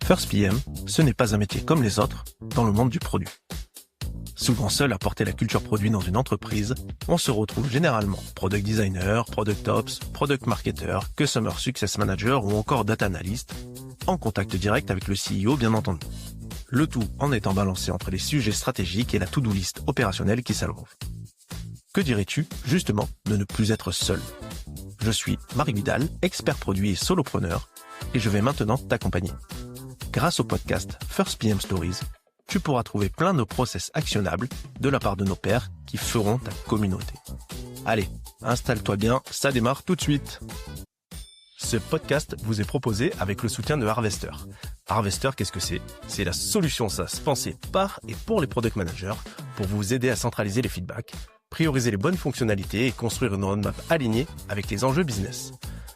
First PM, ce n'est pas un métier comme les autres dans le monde du produit. Souvent seul à porter la culture produit dans une entreprise, on se retrouve généralement product designer, product ops, product marketer, customer success manager ou encore data analyst, en contact direct avec le CEO bien entendu. Le tout en étant balancé entre les sujets stratégiques et la to-do list opérationnelle qui s'allonge. Que dirais-tu, justement, de ne plus être seul ? Je suis Marie Vidal, expert produit et solopreneur, et je vais maintenant t'accompagner. Grâce au podcast First PM Stories, tu pourras trouver plein de process actionnables de la part de nos pairs qui feront ta communauté. Allez, installe-toi bien, ça démarre tout de suite. Ce podcast vous est proposé avec le soutien de Harvester. Harvester, qu'est-ce que c'est ? C'est la solution SaaS pensée par et pour les product managers pour vous aider à centraliser les feedbacks, prioriser les bonnes fonctionnalités et construire une roadmap alignée avec les enjeux business.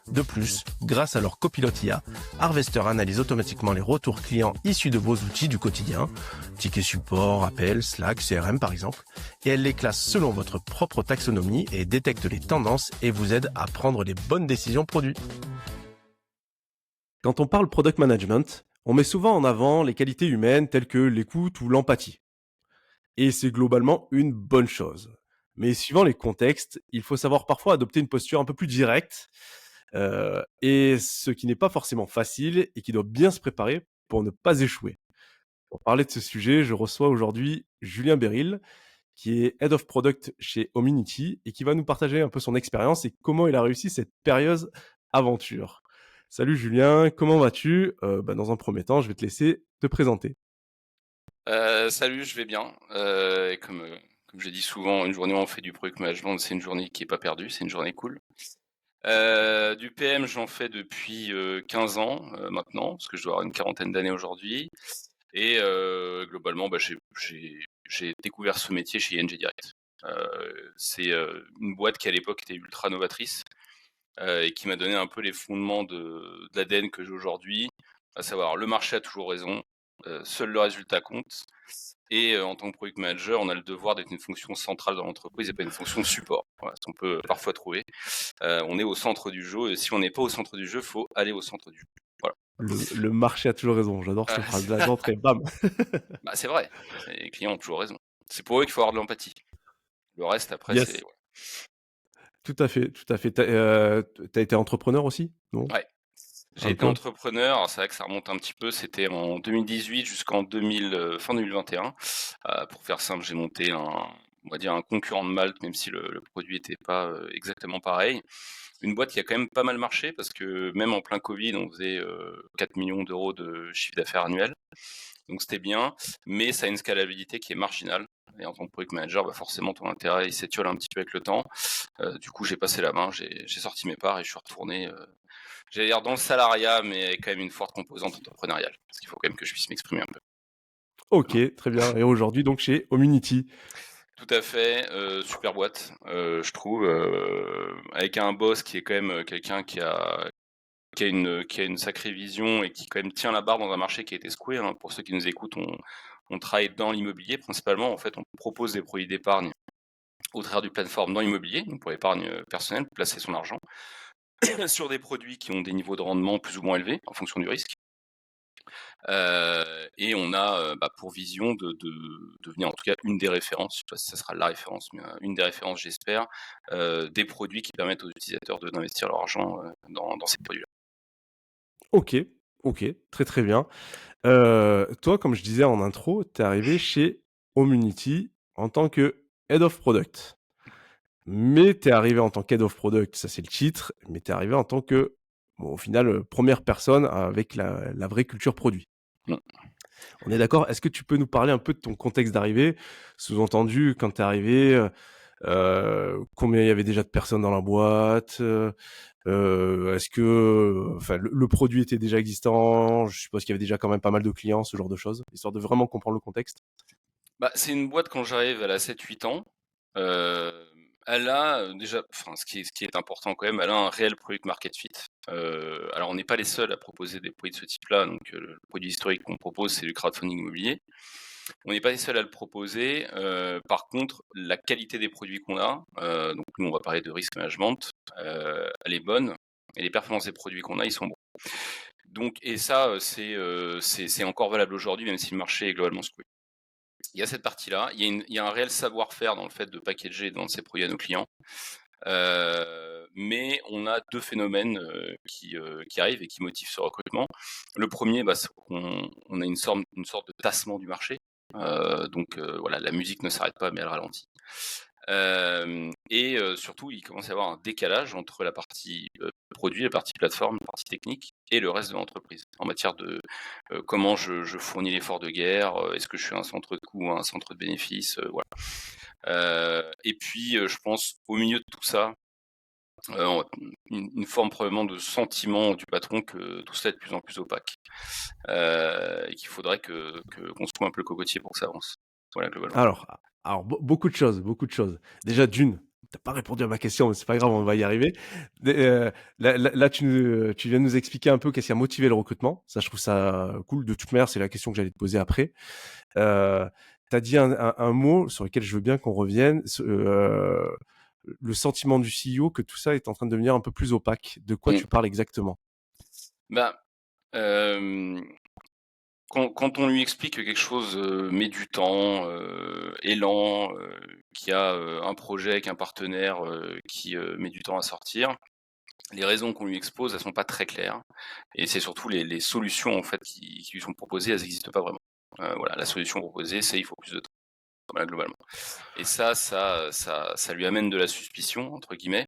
De plus, grâce à leur copilote IA, Harvester analyse automatiquement les retours clients issus de vos outils du quotidien, tickets support, appels, Slack, CRM par exemple, et elle les classe selon votre propre taxonomie et détecte les tendances et vous aide à prendre les bonnes décisions produits. Quand on parle product management, on met souvent en avant les qualités humaines telles que l'écoute ou l'empathie. Et c'est globalement une bonne chose. Mais suivant les contextes, il faut savoir parfois adopter une posture un peu plus directe, et ce qui n'est pas forcément facile et qui doit bien se préparer pour ne pas échouer. Pour parler de ce sujet, je reçois aujourd'hui Julien Béril, qui est Head of Product chez Ominity et qui va nous partager un peu son expérience et comment il a réussi cette périlleuse aventure. Salut Julien, comment vas-tu ? Dans un premier temps, je vais te laisser te présenter. Salut, je vais bien. Et comme je dis souvent, une journée où on fait du product management, c'est une journée qui est pas perdue, c'est une journée cool. Du PM, j'en fais depuis 15 ans maintenant, parce que je dois avoir une quarantaine d'années aujourd'hui. Et globalement, j'ai découvert ce métier chez ING Direct. C'est une boîte qui à l'époque était ultra novatrice et qui m'a donné un peu les fondements de l'ADN que j'ai aujourd'hui, à savoir le marché a toujours raison, seul le résultat compte. Et en tant que product manager, on a le devoir d'être une fonction centrale dans l'entreprise et pas une fonction de support. Voilà, ce qu'on peut parfois trouver. On est au centre du jeu et si on n'est pas au centre du jeu, il faut aller au centre du jeu. Voilà. Le marché a toujours raison, j'adore cette C'est phrase-là d'entrée, bam. c'est vrai, les clients ont toujours raison. C'est pour eux qu'il faut avoir de l'empathie. Le reste, après, Yes, c'est... Ouais. tout à fait, tout à fait. T'as été entrepreneur aussi, non ? Ouais. J'ai Un été peu. entrepreneur, alors c'est vrai que ça remonte un petit peu, c'était en 2018 jusqu'en 2000, fin 2021. Pour faire simple, j'ai monté on va dire un concurrent de Malte, même si le produit n'était pas exactement pareil. Une boîte qui a quand même pas mal marché, parce que même en plein Covid, on faisait 4 millions d'euros de chiffre d'affaires annuel. Donc c'était bien, mais ça a une scalabilité qui est marginale. Et en tant que product manager, forcément, ton intérêt il s'étiole un petit peu avec le temps. Du coup, j'ai passé la main, j'ai sorti mes parts et je suis retourné... j'allais dire dans le salariat, mais avec quand même une forte composante entrepreneuriale, parce qu'il faut quand même que je puisse m'exprimer un peu. Ok, très bien. Et aujourd'hui, donc, chez Omunity. Tout à fait, super boîte, je trouve, avec un boss qui est quand même quelqu'un qui a une sacrée vision et qui quand même tient la barre dans un marché qui a été secoué, hein. Pour ceux qui nous écoutent, on travaille dans l'immobilier principalement. En fait, on propose des produits d'épargne au travers d'une plateforme dans l'immobilier, donc pour l'épargne personnelle, pour placer son argent, sur des produits qui ont des niveaux de rendement plus ou moins élevés en fonction du risque. Et on a pour vision de devenir en tout cas une des références, je sais pas si ça sera la référence, mais une des références j'espère, des produits qui permettent aux utilisateurs d'investir leur argent dans ces produits-là. Ok, ok, très très bien. Toi, comme je disais en intro, tu es arrivé chez Omunity en tant que Head of Product. Mais tu es arrivé en tant qu'Head of Product, ça c'est le titre, mais tu es arrivé en tant que, au final, première personne avec la vraie culture produit. Mm. On est d'accord ? Est-ce que tu peux nous parler un peu de ton contexte d'arrivée ? Sous-entendu, quand tu es arrivé, combien il y avait déjà de personnes dans la boîte ? Est-ce que le produit était déjà existant ? Je suppose qu'il y avait déjà quand même pas mal de clients, ce genre de choses, histoire de vraiment comprendre le contexte. C'est une boîte quand j'arrive, elle a 7-8 ans. Elle a déjà, enfin, ce qui est important quand même, elle a un réel product market fit. Alors on n'est pas les seuls à proposer des produits de ce type-là, donc le produit historique qu'on propose, c'est le crowdfunding immobilier. On n'est pas les seuls à le proposer. Par contre, la qualité des produits qu'on a, donc nous on va parler de risk management, elle est bonne, et les performances des produits qu'on a, ils sont bons. Donc et ça, c'est encore valable aujourd'hui, même si le marché est globalement secoué. Il y a cette partie-là, il y a un réel savoir-faire dans le fait de packager et de vendre ses produits à nos clients. Mais on a 2 phénomènes, qui arrivent et qui motivent ce recrutement. Le premier, c'est qu'on a une sorte de tassement du marché. Voilà, la musique ne s'arrête pas, mais elle ralentit. Surtout, il commence à y avoir un décalage entre la partie, produit, la partie plateforme, la partie technique et le reste de l'entreprise. En matière de, comment je fournis l'effort de guerre, est-ce que je suis un centre de coût ou un centre de bénéfice, voilà. Et puis, je pense au milieu de tout ça, une forme probablement de sentiment du patron que tout cela est de plus en plus opaque, et qu'il faudrait qu'on secoue un peu le cocotier pour que ça avance. Voilà, globalement. Beaucoup de choses, beaucoup de choses. Déjà d'une, tu pas répondu à ma question, mais c'est pas grave, on va y arriver. Là, tu viens de nous expliquer un peu qu'est-ce qui a motivé le recrutement. Ça, je trouve ça cool. De toute manière, c'est la question que j'allais te poser après. Tu as dit un mot sur lequel je veux bien qu'on revienne, le sentiment du CEO que tout ça est en train de devenir un peu plus opaque. De quoi tu parles exactement? Ben, quand on lui explique que quelque chose met du temps, est lent, qu'il y a un projet avec un partenaire qui met du temps à sortir, les raisons qu'on lui expose, elles sont pas très claires. Et c'est surtout les solutions en fait qui lui sont proposées, elles n'existent pas vraiment. Voilà, la solution proposée, c'est il faut plus de temps. Voilà, globalement. Et ça lui amène de la suspicion entre guillemets.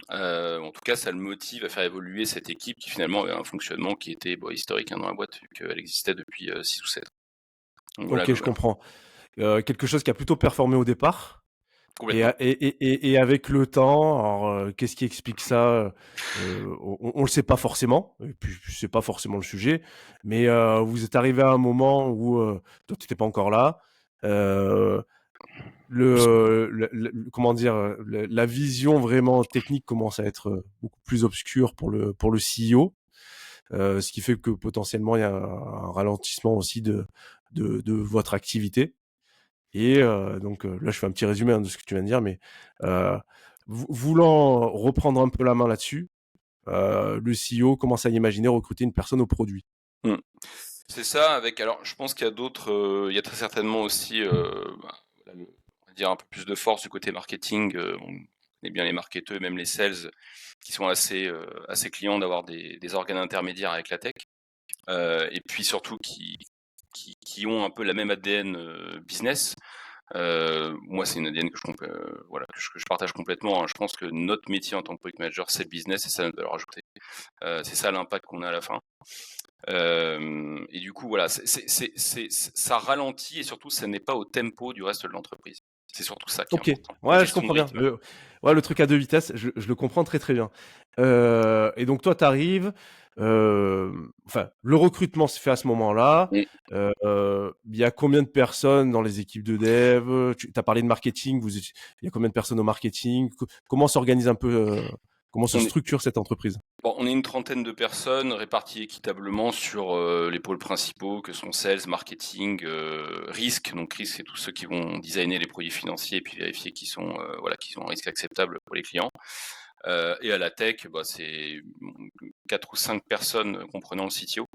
En tout cas, ça le motive à faire évoluer cette équipe qui finalement avait un fonctionnement qui était historique dans la boîte, vu qu'elle existait depuis 6 ou 7 ans. Donc voilà, Ok, je comprends. Quelque chose qui a plutôt performé au départ. complètement. Et avec le temps, alors, qu'est-ce qui explique ça? On le sait pas forcément, et puis c'est pas forcément le sujet, mais vous êtes arrivé à un moment où toi tu n'étais pas encore là. Comment dire, la vision vraiment technique commence à être beaucoup plus obscure pour le CEO, ce qui fait que potentiellement il y a un ralentissement aussi de votre activité. Et donc là, je fais un petit résumé de ce que tu viens de dire, mais voulant reprendre un peu la main là-dessus, le CEO commence à imaginer recruter une personne au produit. Mmh. C'est ça, alors je pense qu'il y a d'autres, il y a très certainement aussi, voilà, on va dire un peu plus de force du côté marketing. On connaît bien les marketeurs, même les sales, qui sont assez clients d'avoir des organes intermédiaires avec la tech. Et puis surtout qui ont un peu la même ADN business. Moi, c'est une ADN que je partage complètement, hein. Je pense que notre métier en tant que product manager, c'est le business et ça notre valeur ajoutée. C'est ça l'impact qu'on a à la fin. Et du coup, voilà, ça ralentit et surtout, ça n'est pas au tempo du reste de l'entreprise. C'est surtout ça qui est Ok, important. La ouais, je gestion de comprends bien. rythme. Le truc à deux vitesses, je le comprends très très bien. Et donc toi, tu arrives, enfin, le recrutement se fait à ce moment-là. Mm. Il y a combien de personnes dans les équipes de dev? Tu as parlé de marketing, il y a combien de personnes au marketing? Comment s'organise un peu, comment se On est, structure cette entreprise? on est une trentaine de personnes réparties équitablement sur les pôles principaux que sont sales, marketing, risque. Donc risque, c'est tous ceux qui vont designer les produits financiers et puis vérifier qu'ils ont un risque acceptable pour les clients. Et à la tech, c'est 4 ou 5 personnes comprenant le CTO.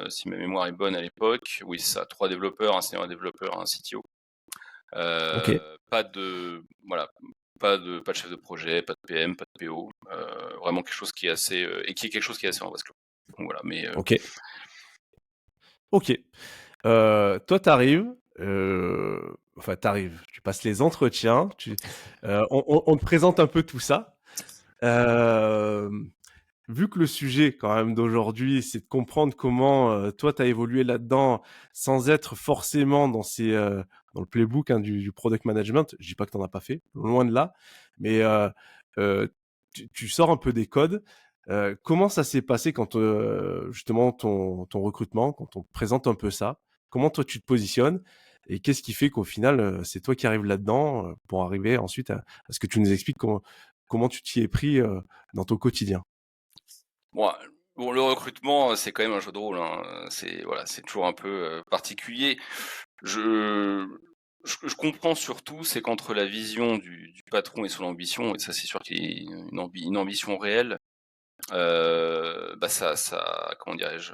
Si ma mémoire est bonne à l'époque, oui, c'est ça, 3 développeurs, un senior développeur, un CTO. Ok. Pas de pas de chef de projet, pas de PM, pas de PO. Vraiment quelque chose qui est assez en vase clos. Donc voilà, mais Ok. Ok. Toi, t'arrives, enfin, tu passes les entretiens, on te présente un peu tout ça. Euh, Vu que le sujet, quand même, d'aujourd'hui, c'est de comprendre comment toi, tu as évolué là-dedans sans être forcément dans le playbook du product management. Je dis pas que tu n'en as pas fait, loin de là, mais euh, tu sors un peu des codes. Comment ça s'est passé quand justement ton recrutement, quand on te présente un peu ça? Comment toi tu te positionnes? Et qu'est-ce qui fait qu'au final, c'est toi qui arrives là-dedans pour arriver ensuite à ce que tu nous expliques comment tu t'y es pris dans ton quotidien? bon, le recrutement, c'est quand même un jeu de rôle, hein. C'est toujours un peu particulier. Je, je comprends surtout, c'est qu'entre la vision du patron et son ambition, et ça c'est sûr qu'il y a une ambition réelle, comment dirais-je,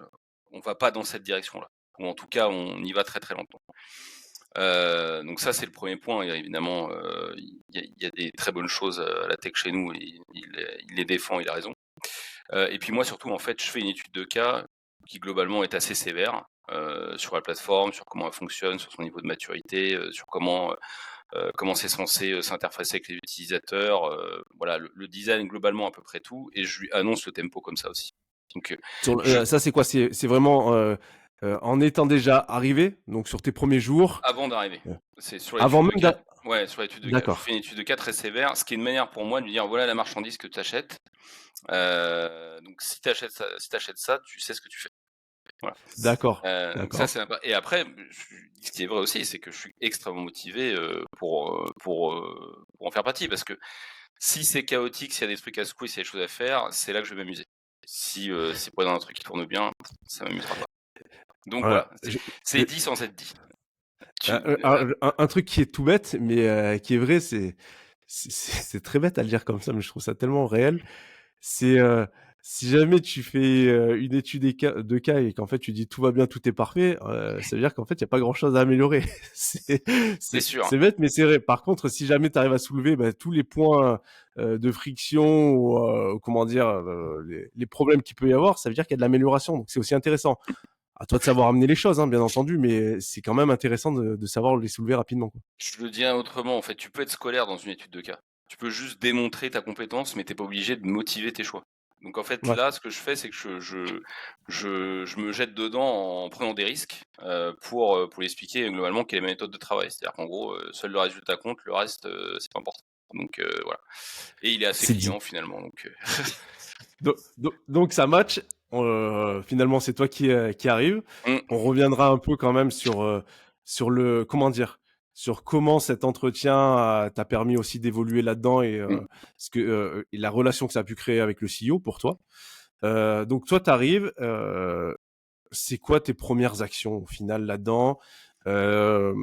on va pas dans cette direction-là. Ou en tout cas, on y va très très lentement. Donc ça, c'est le premier point. Et évidemment, il y a des très bonnes choses à la tech chez nous, et il les défend, il a raison. Et puis moi, surtout, en fait, je fais une étude de cas qui globalement est assez sévère sur la plateforme, sur comment elle fonctionne, sur son niveau de maturité, sur comment c'est censé s'interfacer avec les utilisateurs, voilà, le design globalement à peu près tout, et je lui annonce le tempo comme ça aussi. Donc Ça, c'est quoi? C'est vraiment en étant déjà arrivé, donc sur tes premiers jours, avant d'arriver, euh, c'est sur avant l'étude de même cas. Ouais, sur l'étude de cas. Je D'accord, fais une étude de cas très sévère, ce qui est une manière pour moi de lui dire voilà la marchandise que tu achètes. Donc si tu achètes ça, tu sais ce que tu fais. Voilà. d'accord, Donc ça, d'accord. et après, ce qui est vrai aussi, c'est que je suis extrêmement motivé pour en faire partie, parce que si c'est chaotique, s'il y a des trucs à secouer, s'il y a des choses à faire, c'est là que je vais m'amuser. Si c'est pour dans un truc qui tourne bien, ça m'amusera pas. Donc Voilà. voilà, c'est dit sans être dit. Un truc qui est tout bête, mais qui est vrai, c'est très bête à le dire comme ça, mais je trouve ça tellement réel. C'est si jamais tu fais une étude de cas et qu'en fait tu dis tout va bien, tout est parfait, ça veut dire qu'en fait il y a pas grand-chose à améliorer. c'est C'est sûr. c'est bête, mais c'est vrai. Par contre, si jamais tu arrives à soulever tous les points de friction ou comment dire les problèmes qu'il peut y avoir, ça veut dire qu'il y a de l'amélioration. Donc c'est aussi intéressant. À toi de savoir amener les choses, hein, bien entendu, mais c'est quand même intéressant de savoir les soulever rapidement, quoi. Je le dis autrement, en fait, tu peux être scolaire dans une étude de cas. Tu peux juste démontrer ta compétence, mais t'es pas obligé de motiver tes choix. Donc en fait, Ouais. là, ce que je fais, c'est que je me jette dedans en prenant des risques pour expliquer globalement quelle est ma méthode de travail. C'est-à-dire qu'en gros, seul le résultat compte, le reste, c'est pas important. Donc voilà. Et il est assez C'est dit. client finalement. Donc Donc ça match. Finalement, c'est toi qui arrive. On reviendra un peu quand même sur le comment dire, sur comment cet entretien t'a permis aussi d'évoluer là-dedans et et la relation que ça a pu créer avec le CEO pour toi. Donc toi, t'arrives. C'est quoi tes premières actions au final là-dedans? Euh,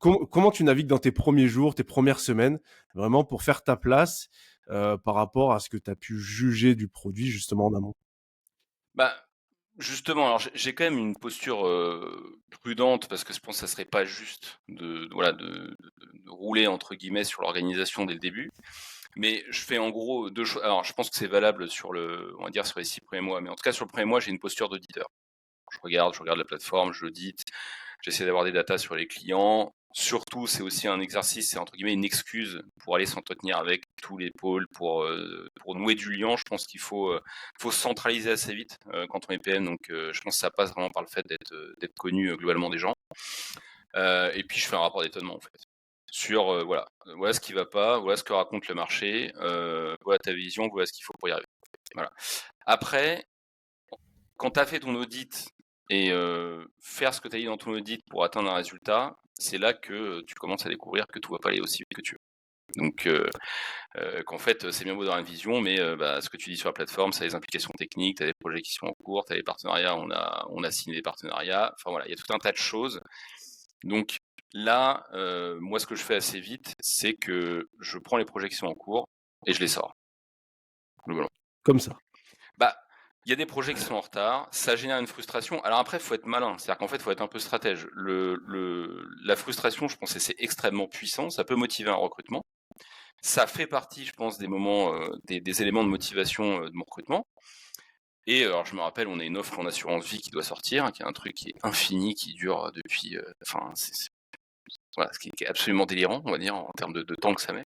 Comment tu navigues dans tes premiers jours, tes premières semaines, vraiment pour faire ta place par rapport à ce que tu as pu juger du produit justement en amont? Bah, justement, alors j'ai quand même une posture prudente, parce que je pense que ça serait pas juste voilà, de rouler entre guillemets sur l'organisation dès le début. Mais je fais en gros deux choses. Alors je pense que c'est valable on va dire sur les 6 premiers mois, mais en tout cas sur le premier mois, j'ai une posture d'auditeur. Je regarde la plateforme, je l'audite, j'essaie d'avoir des datas sur les clients. Surtout, c'est aussi un exercice, c'est entre guillemets une excuse pour aller s'entretenir avec tous les pôles, pour nouer du lien. Je pense qu'il faut se centraliser assez vite quand on est PM. Donc, je pense que ça passe vraiment par le fait d'être connu globalement des gens. Et puis, je fais un rapport d'étonnement en fait sur voilà ce qui va pas, voilà ce que raconte le marché, voilà ta vision, voilà ce qu'il faut pour y arriver. Voilà. Après, quand tu as fait ton audit et faire ce que tu as dit dans ton audit pour atteindre un résultat, c'est là que tu commences à découvrir que tout va pas aller aussi vite que tu veux. Donc qu'en fait c'est bien beau d'avoir une vision, mais ce que tu dis sur la plateforme, ça a des implications techniques, tu as des projets qui sont en cours, tu as des partenariats, on a signé des partenariats, enfin voilà, il y a tout un tas de choses. Donc là, moi ce que je fais assez vite, c'est que je prends les projets qui sont en cours et je les sors. Globalement. Comme ça. Il y a des projets qui sont en retard, ça génère une frustration. Alors après, il faut être malin, c'est-à-dire qu'en fait, il faut être un peu stratège. La frustration, je pense que c'est extrêmement puissant, ça peut motiver un recrutement. Ça fait partie, je pense, des moments, des éléments de motivation de mon recrutement. Et alors, je me rappelle, on a une offre en assurance vie qui doit sortir, qui est un truc qui est infini, qui dure depuis... voilà, ce qui est absolument délirant, on va dire, en termes de temps que ça met.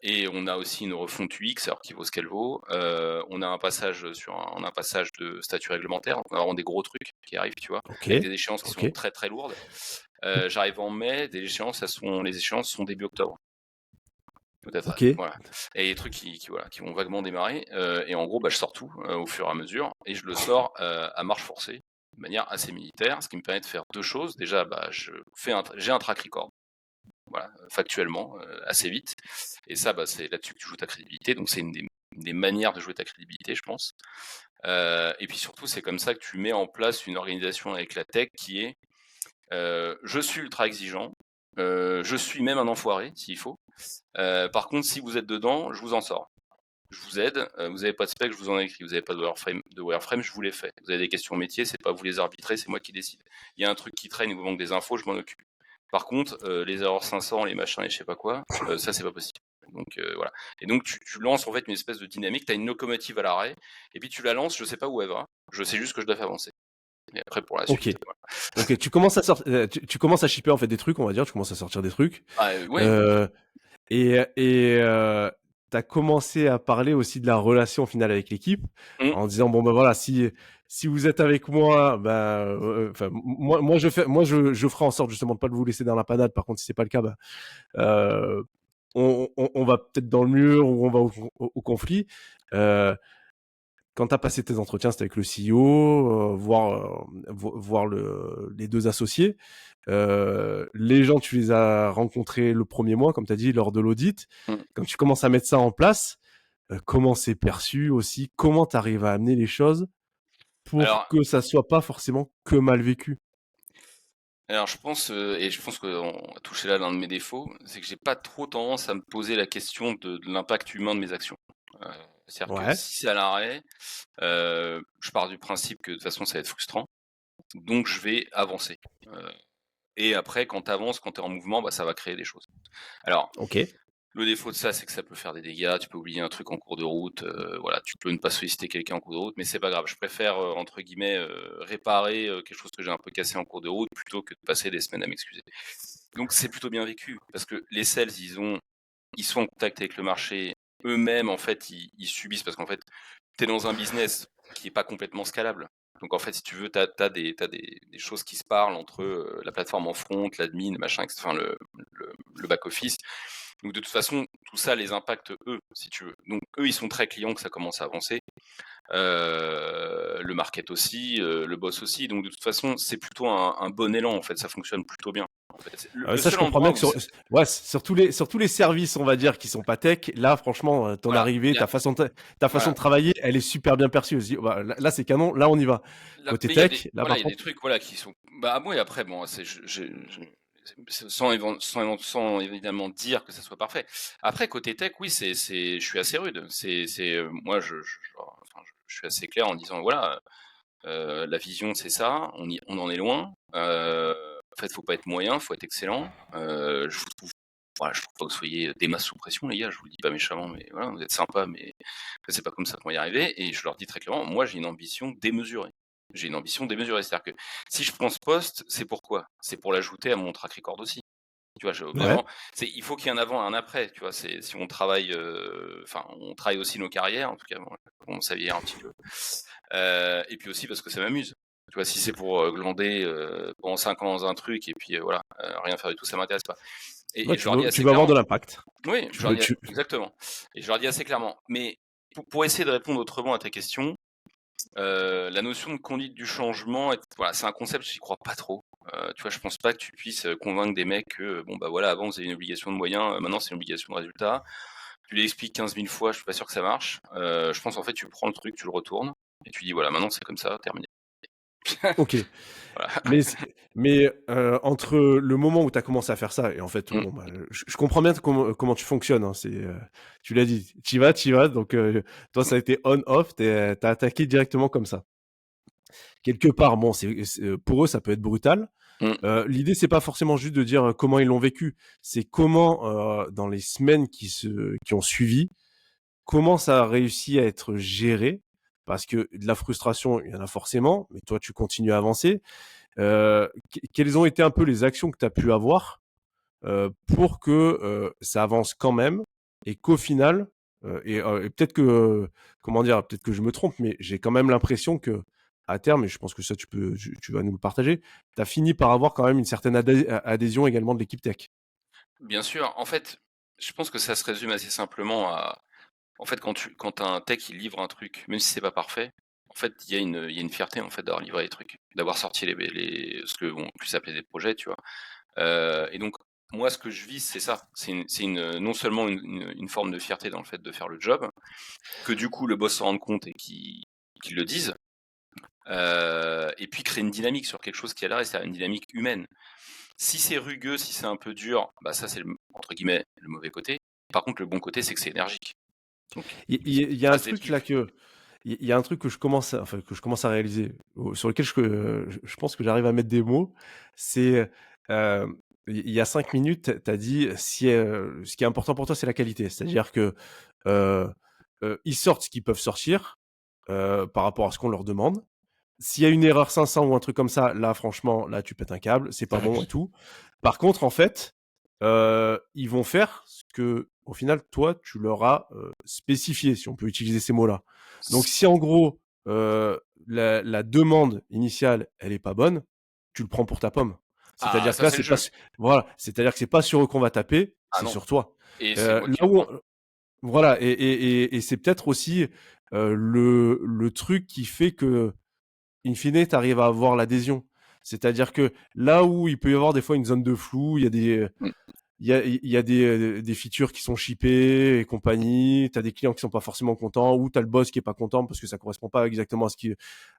Et on a aussi une refonte UX, alors qui vaut ce qu'elle vaut. On a un passage de statut réglementaire, donc on a vraiment des gros trucs qui arrivent, tu vois, avec des échéances qui sont très très lourdes. J'arrive en mai, les échéances sont début octobre. Peut-être. Voilà. Et les trucs qui vont vaguement démarrer. Et en gros, je sors tout au fur et à mesure, et je le sors à marche forcée, de manière assez militaire, ce qui me permet de faire deux choses. Déjà, j'ai un track record. Voilà, factuellement, assez vite. Et ça, c'est là-dessus que tu joues ta crédibilité. Donc c'est une des manières de jouer ta crédibilité, je pense. Et puis surtout, c'est comme ça que tu mets en place une organisation avec la tech qui est je suis ultra exigeant, je suis même un enfoiré s'il faut. Par contre, si vous êtes dedans, je vous en sors. je vous aide. Vous n'avez pas de spec, je vous en ai écrit. Vous n'avez pas de wireframe, je vous l'ai fait. Vous avez des questions métiers, c'est pas vous les arbitrer, c'est moi qui décide. Il y a un truc qui traîne, il vous manque des infos, je m'en occupe. Par contre, les erreurs 500, les machins et je sais pas quoi, ça c'est pas possible. Donc voilà. Et donc tu lances en fait une espèce de dynamique, tu as une locomotive à l'arrêt, et puis tu la lances, je sais pas où elle va, je sais juste que je dois faire avancer. Et après pour la Ok. suite. Voilà. Ok, tu commences à sortir, tu commences à shipper en fait des trucs, on va dire, tu commences à sortir des trucs. Ouais. Et tu as commencé à parler aussi de la relation finale avec l'équipe en disant bon ben voilà, si vous êtes avec moi, moi je ferai en sorte justement de pas vous laisser dans la panade. Par contre, si c'est pas le cas, on va peut-être dans le mur ou on va au conflit. Quand tu as passé tes entretiens, c'était avec le CEO, voir les deux associés. Les gens, tu les as rencontrés le premier mois, comme tu as dit, lors de l'audit. Quand tu commences à mettre ça en place, comment c'est perçu aussi? Comment tu arrives à amener les choses pour que ça soit pas forcément que mal vécu? Alors je pense, et je pense qu'on a touché là l'un de mes défauts, c'est que j'ai pas trop tendance à me poser la question de l'impact humain de mes actions. C'est-à-dire que si c'est à l'arrêt, je pars du principe que de toute façon ça va être frustrant, donc je vais avancer. Et après quand tu avances, quand tu es en mouvement, ça va créer des choses. Alors le défaut de ça, c'est que ça peut faire des dégâts, tu peux oublier un truc en cours de route, voilà, tu peux ne pas solliciter quelqu'un en cours de route, mais c'est pas grave. Je préfère, entre guillemets, réparer, quelque chose que j'ai un peu cassé en cours de route, plutôt que de passer des semaines à m'excuser. Donc c'est plutôt bien vécu, parce que les sales, ils sont en contact avec le marché, eux-mêmes, en fait, ils subissent, parce qu'en fait, tu es dans un business qui est pas complètement scalable. Donc en fait, si tu veux, t'as des choses qui se parlent entre la plateforme en front, l'admin, machin, enfin le back office. Donc de toute façon, tout ça les impacte eux, si tu veux. Donc eux, ils sont très clients que ça commence à avancer. Le market aussi, le boss aussi. Donc de toute façon, c'est plutôt un bon élan en fait. Ça fonctionne plutôt bien. En fait. Ça, je comprends bien que sur tous les services, on va dire, qui sont pas tech, là, franchement, ton arrivée, ta façon de travailler, elle est super bien perçue. Là, c'est canon. Là, on y va. Côté tech, là, par contre, il y a des trucs, qui sont. Moi, après, bon, c'est sans évidemment dire que ça soit parfait. Après, côté tech, oui, je suis assez rude. Moi, je suis assez clair en disant, voilà, la vision, c'est ça, on en est loin. En fait, faut pas être moyen, faut être excellent. Je trouve pas que vous soyez des masses sous pression, les gars, je vous le dis pas méchamment, mais voilà, vous êtes sympas, mais c'est pas comme ça qu'on va y arriver. Et je leur dis très clairement, moi, j'ai une ambition démesurée. C'est-à-dire que si je prends ce poste, c'est pourquoi? C'est pour l'ajouter à mon track record aussi. Tu vois, vraiment, il faut qu'il y ait un avant et un après. Tu vois, si on travaille, on travaille aussi nos carrières, en tout cas, on s'aviait un petit peu. Et puis aussi parce que ça m'amuse. Tu vois, si c'est pour glander pendant 5 ans dans un truc et puis rien faire du tout, ça m'intéresse pas. Et je leur dis assez tu veux avoir de clairement. l'impact. Oui, je leur dis exactement. Et je leur dis assez clairement. Mais pour essayer de répondre autrement à ta question, la notion de conduite du changement, c'est un concept, j'y crois pas trop. Tu vois, je pense pas que tu puisses convaincre des mecs que avant vous avez une obligation de moyens, maintenant c'est une obligation de résultat. Tu l'expliques 15 000 fois, je suis pas sûr que ça marche. Je pense en fait tu prends le truc, tu le retournes et tu dis voilà, maintenant c'est comme ça, terminé. Ok. Voilà. Mais entre le moment où tu as commencé à faire ça et en fait, je comprends bien comment tu fonctionnes. Hein, tu l'as dit, tu y vas. Donc toi, ça a été on-off, t'as attaqué directement comme ça. Quelque part, bon, pour eux, ça peut être brutal. L'idée, c'est pas forcément juste de dire comment ils l'ont vécu, c'est comment dans les semaines qui ont suivi, comment ça a réussi à être géré. Parce que de la frustration, il y en a forcément, mais toi, tu continues à avancer. Quelles ont été un peu les actions que tu as pu avoir pour que ça avance quand même et qu'au final, et peut-être que, peut-être que je me trompe, mais j'ai quand même l'impression que à terme, et je pense que ça, tu vas nous le partager, tu as fini par avoir quand même une certaine adhésion également de l'équipe tech. Bien sûr. En fait, je pense que ça se résume assez simplement à... En fait, quand un tech il livre un truc, même si c'est pas parfait, en fait, il y a une fierté en fait d'avoir livré les trucs, d'avoir sorti ce que on puisse appeler des projets, tu vois. Et donc moi, ce que je vise, c'est ça. C'est non seulement une forme de fierté dans le fait de faire le job, que du coup le boss s'en rende compte et qu'il le dise, et puis créer une dynamique sur quelque chose qui est là, c'est-à-dire une dynamique humaine. Si c'est rugueux, si c'est un peu dur, ça c'est entre guillemets le mauvais côté. Par contre, le bon côté, c'est que c'est énergique. Donc, Il y a un phase truc d'étude. là il y a un truc que que je commence à réaliser, sur lequel je pense que j'arrive à mettre des mots. C'est, il y a 5 minutes, tu as dit si, ce qui est important pour toi, c'est la qualité. C'est-à-dire que, heu ils sortent ce qu'ils peuvent sortir, par rapport à ce qu'on leur demande. S'il y a une erreur 500 ou un truc comme ça, là, franchement, là, tu pètes un câble, c'est pas bon et tout. Par contre, en fait, ils vont faire ce que, au final, toi, tu leur as spécifié, si on peut utiliser ces mots-là. Donc, si en gros, la demande initiale, elle est pas bonne, tu le prends pour ta pomme. Ah, C'est-à-dire que ça là, c'est le c'est pas, jeu. voilà, c'est-à-dire que c'est pas sur eux qu'on va taper, Ah c'est non. sur toi. Et c'est moi qui Là le où, prends. voilà, et c'est peut-être aussi le truc qui fait que in fine, tu arrives à avoir l'adhésion. C'est-à-dire que là où il peut y avoir des fois une zone de flou, Mm. il y a des features qui sont shippées et compagnie, tu as des clients qui sont pas forcément contents, ou tu as le boss qui est pas content parce que ça correspond pas exactement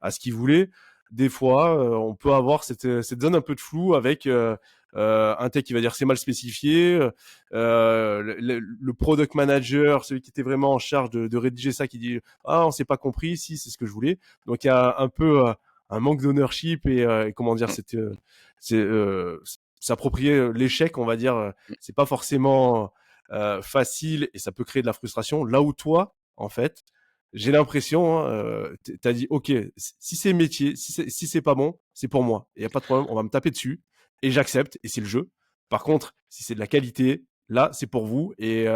à ce qu'il voulait. Des fois, on peut avoir cette zone un peu de flou avec un tech qui va dire c'est mal spécifié, le product manager, celui qui était vraiment en charge de rédiger ça, qui dit ah on s'est pas compris, si c'est ce que je voulais. Donc il y a un peu un manque d'ownership et comment dire, Mm. c'est s'approprier l'échec, on va dire, c'est pas forcément facile et ça peut créer de la frustration. Là où toi, en fait, j'ai l'impression, hein, t'as dit, ok, si c'est métier, si c'est pas bon, c'est pour moi. Il y a pas de problème, on va me taper dessus et j'accepte et c'est le jeu. Par contre, si c'est de la qualité, là, c'est pour vous et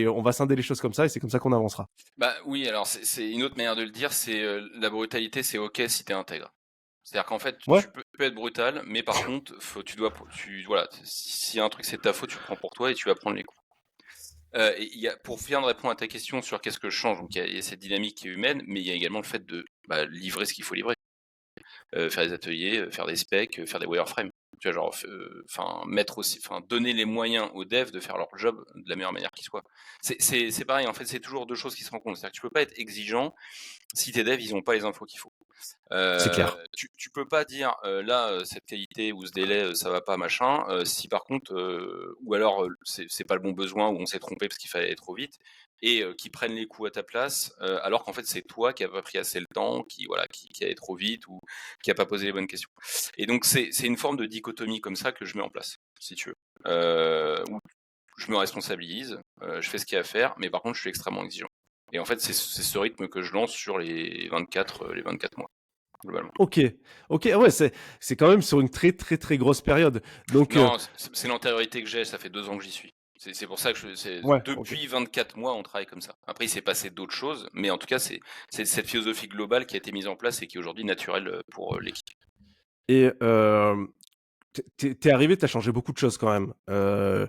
on va scinder les choses comme ça et c'est comme ça qu'on avancera. Bah oui, alors c'est une autre manière de le dire, c'est la brutalité, c'est ok si t'es intègre. C'est-à-dire qu'en fait, Ouais, tu peux être brutal, mais par contre, voilà, si un truc c'est de ta faute, tu le prends pour toi et tu vas prendre les coups. Et pour bien répondre à ta question sur qu'est-ce que je change, donc il y a cette dynamique qui est humaine, mais il y a également le fait de livrer ce qu'il faut livrer. Faire des ateliers, faire des specs, faire des wireframes. Tu vois, genre, enfin, mettre aussi, enfin, donner les moyens aux devs de faire leur job de la meilleure manière qui soit. C'est pareil, en fait, c'est toujours deux choses qui se rencontrent. C'est-à-dire que tu peux pas être exigeant si tes devs, ils ont pas les infos qu'il faut. c'est clair. Tu peux pas dire là cette qualité ou ce délai ça va pas machin si par contre ou alors c'est pas le bon besoin ou on s'est trompé parce qu'il fallait aller trop vite et qui prennent les coups à ta place alors qu'en fait c'est toi qui a pas pris assez le temps qui allait trop vite ou qui a pas posé les bonnes questions et donc c'est une forme de dichotomie comme ça que je mets en place si tu veux où je me responsabilise je fais ce qu'il y a à faire mais par contre je suis extrêmement exigeant et en fait c'est ce rythme que je lance sur les 24 mois globalement. Ok, ok, ah ouais, c'est quand même sur une très très très grosse période. Donc Non, c'est l'antériorité que j'ai, ça fait 2 ans que j'y suis. C'est pour ça que ouais, ok. depuis 24 mois, on travaille comme ça. Après, il s'est passé d'autres choses, mais en tout cas, c'est cette philosophie globale qui a été mise en place et qui est aujourd'hui naturelle pour l'équipe. Et t'es arrivé, t'as changé beaucoup de choses quand même.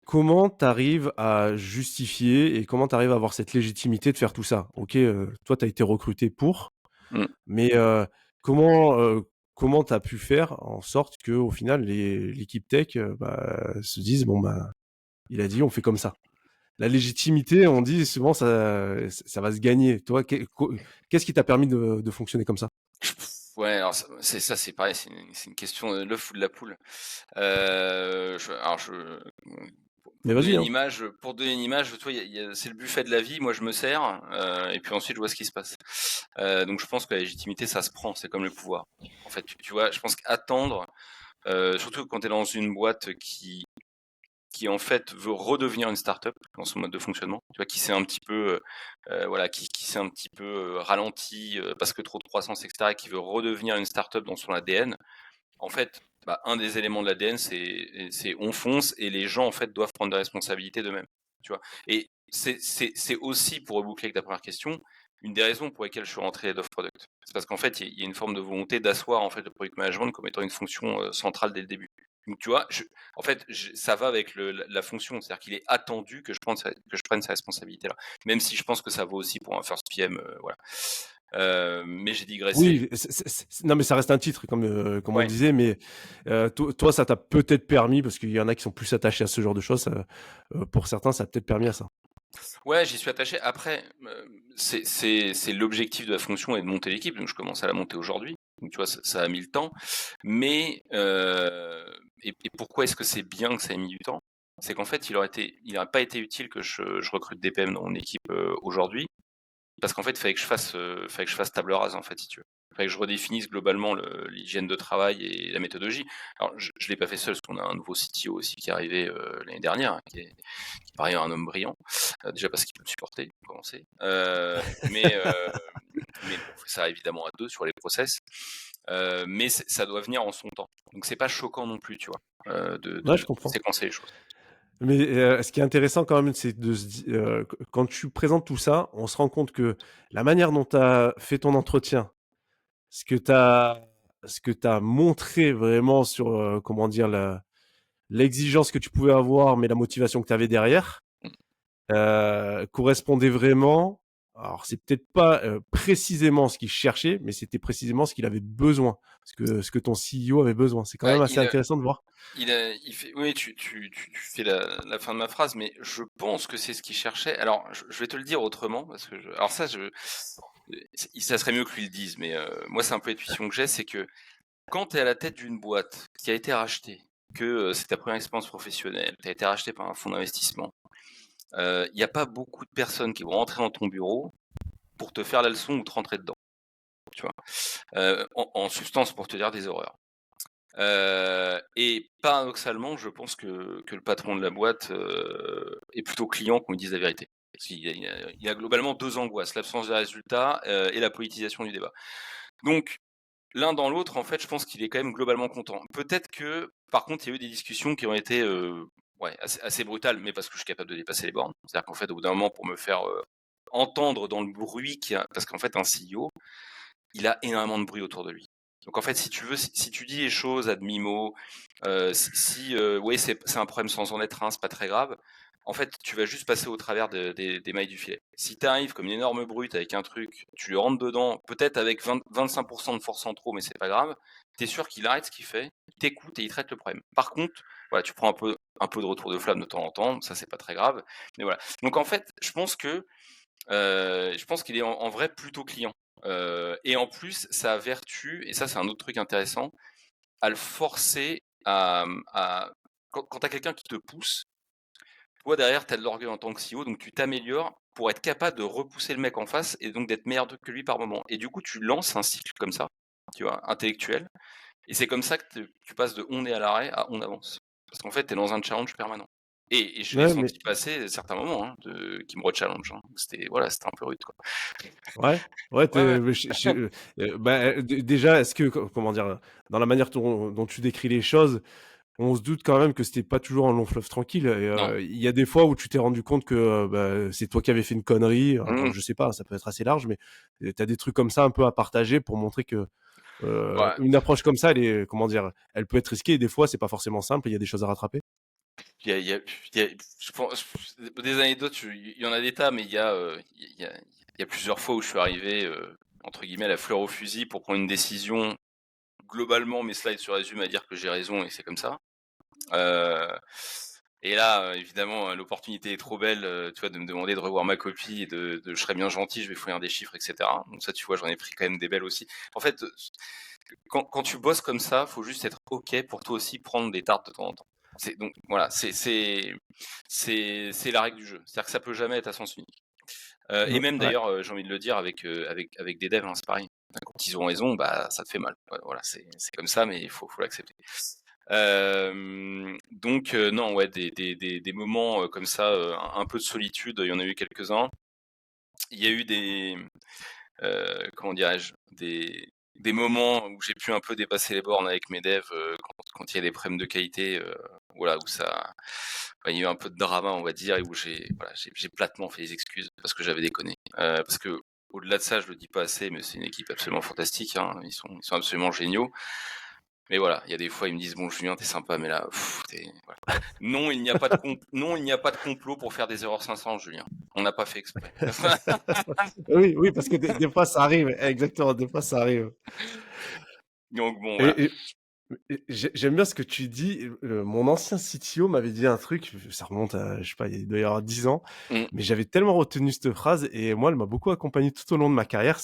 Comment t'arrives à justifier et comment t'arrives à avoir cette légitimité de faire tout ça? Ok, toi, t'as été recruté pour, Mm. mais comment comment t'as pu faire en sorte que au final l'équipe tech se dise bon bah il a dit on fait comme ça. La légitimité, on dit souvent ça va se gagner. Toi, qu'est-ce qui t'a permis de fonctionner comme ça? Ouais, alors c'est pareil, c'est une question de l'œuf ou de la poule. Alors Mais vas-y, hein. pour donner une image, toi, c'est le buffet de la vie. Moi, je me sers, et puis ensuite, je vois ce qui se passe. Donc, je pense que la légitimité, ça se prend. C'est comme le pouvoir. En fait, tu vois, je pense qu'attendre, surtout quand tu es dans une boîte qui en fait veut redevenir une start-up dans son mode de fonctionnement, tu vois, qui s'est un petit peu, qui s'est un petit peu ralenti parce que trop de croissance, etc., et qui veut redevenir une start-up dans son ADN. En fait, un des éléments de l'ADN, c'est on fonce et les gens en fait doivent prendre des responsabilités d'eux-mêmes, tu vois. Et c'est aussi pour reboucler avec ta première question, une des raisons pour lesquelles je suis rentré head of product. C'est parce qu'en fait, il y a une forme de volonté d'asseoir en fait le product management comme étant une fonction centrale dès le début. Donc tu vois, en fait, ça va avec la fonction, c'est-à-dire qu'il est attendu que je prenne ces responsabilités-là. Même si je pense que ça vaut aussi pour un first PM, voilà. Mais j'ai digressé. Oui, non, mais ça reste un titre, comme on le Ouais. disait, mais toi, ça t'a peut-être permis, parce qu'il y en a qui sont plus attachés à ce genre de choses, pour certains, ça a peut-être permis à ça. Ouais, j'y suis attaché. Après, c'est l'objectif de la fonction et de monter l'équipe. Donc, je commence à la monter aujourd'hui. Donc, tu vois, ça a mis le temps. Mais, et pourquoi est-ce que c'est bien que ça ait mis du temps? c'est qu'en fait, il aurait pas été utile que je recrute des PM dans mon équipe aujourd'hui, parce qu'en fait, il fallait que je fasse table rase, en fait, si tu veux. Il fallait que je redéfinisse globalement l'hygiène de travail et la méthodologie. Alors, je l'ai pas fait seul, parce qu'on a un nouveau CTO aussi qui est arrivé l'année dernière, hein, qui paraît un homme brillant, déjà parce qu'il peut me supporter, pour commencer. Mais bon, on fait ça évidemment à 2 sur les process. Mais ça doit venir en son temps. Donc c'est pas choquant non plus, tu vois, Ouais, je de comprends. séquencer les choses. Mais ce qui est intéressant quand même, c'est quand tu présentes tout ça, on se rend compte que la manière dont tu as fait ton entretien, ce que tu as montré vraiment sur, comment dire, l'exigence que tu pouvais avoir, mais la motivation que tu avais derrière, correspondait vraiment. Alors, c'est peut-être pas précisément ce qu'il cherchait, mais c'était précisément ce qu'il avait besoin, ce que ton CEO avait besoin. C'est quand même assez intéressant de voir. Il fait, oui, tu fais la fin de ma phrase, mais je pense que c'est ce qu'il cherchait. Alors, je vais te le dire autrement, parce que alors ça, ça serait mieux que lui le dise, mais moi, c'est un peu l'intuition que j'ai, c'est que quand tu es à la tête d'une boîte qui a été rachetée, que c'est ta première expérience professionnelle, tu as été racheté par un fonds d'investissement, il n'y a pas beaucoup de personnes qui vont rentrer dans ton bureau pour te faire la leçon ou te rentrer dedans, tu vois. En substance, pour te dire des horreurs. Et paradoxalement, je pense que le patron de la boîte est plutôt client qu'on lui dise la vérité. Il y a globalement 2 angoisses, l'absence de résultats et la politisation du débat. Donc, l'un dans l'autre, en fait, je pense qu'il est quand même globalement content. Peut-être que, par contre, il y a eu des discussions qui ont été assez brutales, mais parce que je suis capable de dépasser les bornes. C'est-à-dire qu'en fait, au bout d'un moment, pour me faire entendre dans le bruit parce qu'en fait, un CEO, il a énormément de bruit autour de lui. Donc en fait, si tu veux, si tu dis les choses à demi-mot, oui, c'est un problème sans en être un, c'est pas très grave. En fait, tu vas juste passer au travers des mailles du filet. Si tu arrives comme une énorme brute avec un truc, tu lui rentres dedans, peut-être avec 25% de force en trop, mais c'est pas grave, t'es sûr qu'il arrête ce qu'il fait, il t'écoute et il traite le problème. Par contre, voilà, tu prends un peu de retour de flamme de temps en temps, ça c'est pas très grave. Mais voilà. Donc en fait, je pense qu'il est en vrai plutôt client. Et en plus, ça a vertu, et ça c'est un autre truc intéressant, à le forcer quand tu as quelqu'un qui te pousse, toi derrière tu as de l'orgueil en tant que CEO, donc tu t'améliores pour être capable de repousser le mec en face et donc d'être meilleur que lui par moment. Et du coup, tu lances un cycle comme ça, tu vois, intellectuel, et c'est comme ça que tu passes de on est à l'arrêt à on avance. Parce qu'en fait, tu es dans un challenge permanent. Et je l'ai Ouais, mais senti passer certains moments qui me rechallenge. C'était un peu rude, quoi. ouais, ouais, Ouais, ouais. mais déjà, est-ce que, comment dire, dans la manière dont tu décris les choses, on se doute quand même que c'était pas toujours un long fleuve tranquille. Et Non. il y a des fois où tu t'es rendu compte que c'est toi qui avais fait une connerie. Alors, Mmh. je sais pas, ça peut être assez large, mais tu as des trucs comme ça un peu à partager pour montrer que Ouais. une approche comme ça, elle est, comment dire, elle peut être risquée. Et des fois, c'est pas forcément simple. Il y a des choses à rattraper. Je pense, des anecdotes, il y en a des tas, mais il y a plusieurs fois où je suis arrivé, entre guillemets, la fleur au fusil pour prendre une décision. Globalement, mes slides se résument à dire que j'ai raison et c'est comme ça. Euh, et là, évidemment, l'opportunité est trop belle, tu vois, de me demander de revoir ma copie et je serais bien gentil, je vais fournir des chiffres, etc. Donc ça, tu vois, j'en ai pris quand même des belles aussi. En fait, quand tu bosses comme ça, faut juste être OK pour toi aussi prendre des tartes de temps en temps. Donc voilà, c'est la règle du jeu. C'est-à-dire que ça peut jamais être à sens unique. Et même Ouais. d'ailleurs, j'ai envie de le dire avec des devs, hein, c'est pareil. Quand ils ont raison, bah ça te fait mal. Voilà, c'est comme ça, mais il faut l'accepter. Donc non, ouais, des moments comme ça, un peu de solitude, il y en a eu quelques-uns. Il y a eu comment dirais-je, des moments où j'ai pu un peu dépasser les bornes avec mes devs quand il y a des problèmes de qualité, voilà, où il y a eu un peu de drama, on va dire, et où j'ai platement fait des excuses parce que j'avais déconné. Parce que au-delà de ça, je le dis pas assez, mais c'est une équipe absolument fantastique, hein, ils sont absolument géniaux. Mais voilà, il y a des fois, ils me disent bon, Julien, t'es sympa, mais là, voilà. Non, il n'y a pas de complot pour faire des erreurs 500, Julien. On n'a pas fait exprès. Oui, oui, parce que des fois, ça arrive. Exactement, des fois, ça arrive. Donc bon, voilà. Et j'aime bien ce que tu dis. Mon ancien CTO m'avait dit un truc, ça remonte à, je sais pas, il doit y avoir 10 ans, Mm. mais j'avais tellement retenu cette phrase et moi, elle m'a beaucoup accompagné tout au long de ma carrière.